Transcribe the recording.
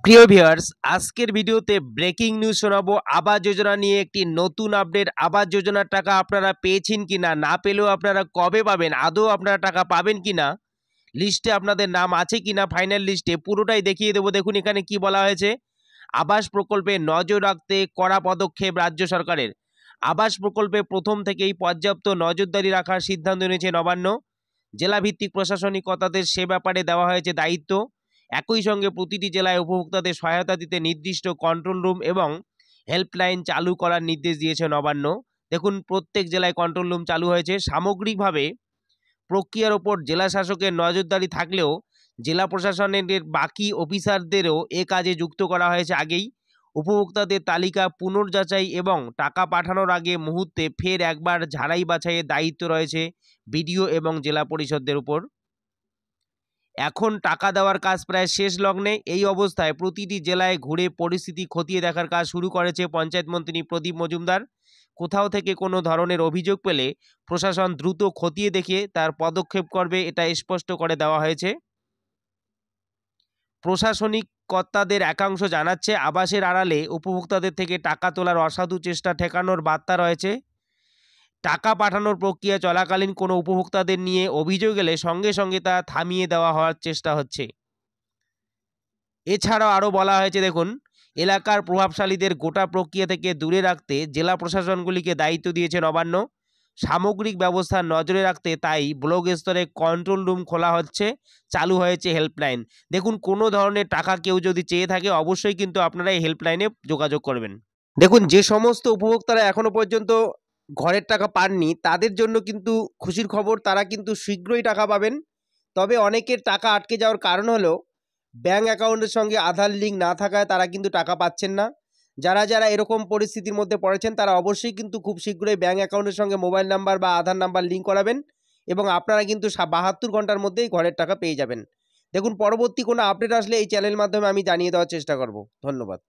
প্রিয় ভিউয়ার্স, আজকের ভিডিওতে ব্রেকিং নিউজ শোনাবো। আবাস যোজনা নিয়ে একটি নতুন আপডেট। আবাস যোজনার টাকা আপনারা পেয়েছেন কিনা, না পেলেও আপনারা কবে পাবেন, আদৌ আপনারা টাকা পাবেন কিনা, লিস্টে আপনাদের নাম আছে কিনা, ফাইনাল লিস্টে পুরোটাই দেখিয়ে দেবো। দেখুন এখানে কি বলা হয়েছে। আবাস প্রকল্পে নজর রাখতে কড়া পদক্ষেপ রাজ্য সরকারের। আবাস প্রকল্পে প্রথম থেকেই পর্যাপ্ত নজরদারি রাখার সিদ্ধান্ত নিয়েছে নবান্ন। জেলাভিত্তিক প্রশাসনিকতাদের সে ব্যাপারে দেওয়া হয়েছে দায়িত্ব। একই সঙ্গে প্রতিটি জেলায় উপভোক্তাদের সহায়তা দিতে নির্দিষ্ট কন্ট্রোল রুম এবং হেল্পলাইন চালু করার নির্দেশ দিয়েছে নবান্ন। দেখুন প্রত্যেক জেলায় কন্ট্রোল রুম চালু হয়েছে। সামগ্রিকভাবে প্রক্রিয়ার ওপর জেলা শাসকের নজরদারি থাকলেও জেলা প্রশাসনের বাকি অফিসারদেরও এ কাজে যুক্ত করা হয়েছে আগেই। উপভোক্তাদের তালিকা পুনর্যাচাই এবং টাকা পাঠানোর আগে মুহূর্তে ফের একবার ঝাড়াই বাছাইয়ের দায়িত্ব রয়েছে বিডিও এবং জেলা পরিষদদের উপর। এখন টাকা দেওয়ার কাজ প্রায় শেষ লগ্নে। এই অবস্থায় প্রতিটি জেলায় ঘুরে পরিস্থিতি খতিয়ে দেখার কাজ শুরু করেছে পঞ্চায়েত মন্ত্রী প্রদীপ মজুমদার। কোথাও থেকে কোনো ধরনের অভিযোগ পেলে প্রশাসন দ্রুত খতিয়ে দেখে তার পদক্ষেপ করবে, এটা স্পষ্ট করে দেওয়া হয়েছে। প্রশাসনিক কর্তাদের একাংশ জানাচ্ছে, আবাসের আড়ালে উপভোক্তাদের থেকে টাকা তোলার অসাধু চেষ্টা ঠেকানোর বার্তা রয়েছে। টাকা পাঠানোর প্রক্রিয়া চলাকালীন কোনো উপভোক্তাদের নিয়ে অভিযোগ এলে সঙ্গে সঙ্গে তা থামিয়ে দেওয়া হওয়ার চেষ্টা হচ্ছে। এছাড়াও আরও বলা হয়েছে, দেখুন এলাকার প্রভাবশালীদের গোটা প্রক্রিয়া থেকে দূরে রাখতে জেলা প্রশাসনগুলিকে দায়িত্ব দিয়েছে নবান্ন। সামগ্রিক ব্যবস্থা নজরে রাখতে তাই ব্লক স্তরে কন্ট্রোল রুম খোলা হচ্ছে, চালু হয়েছে হেল্পলাইন। দেখুন কোনো ধরনের টাকা কেউ যদি চেয়ে থাকে অবশ্যই কিন্তু আপনারা এই হেল্পলাইনে যোগাযোগ করবেন। দেখুন যে সমস্ত উপভোক্তারা এখনো পর্যন্ত ঘরের টাকা পাননি তাদের জন্য কিন্তু খুশির খবর, তারা কিন্তু শীঘ্রই টাকা পাবেন। তবে অনেকের টাকা আটকে যাওয়ার কারণ হলো ব্যাঙ্ক অ্যাকাউন্টের সঙ্গে আধার লিঙ্ক না থাকায় তারা কিন্তু টাকা পাচ্ছেন না। যারা যারা এরকম পরিস্থিতির মধ্যে পড়েছেন তারা অবশ্যই কিন্তু খুব শীঘ্রই ব্যাঙ্ক অ্যাকাউন্টের সঙ্গে মোবাইল নাম্বার বা আধার নাম্বার লিঙ্ক করাবেন এবং আপনারা কিন্তু 72 ঘন্টার মধ্যেই ঘরের টাকা পেয়ে যাবেন। দেখুন পরবর্তী কোনো আপডেট আসলে এই চ্যানেলের মাধ্যমে আমি জানিয়ে দেওয়ার চেষ্টা করব। ধন্যবাদ।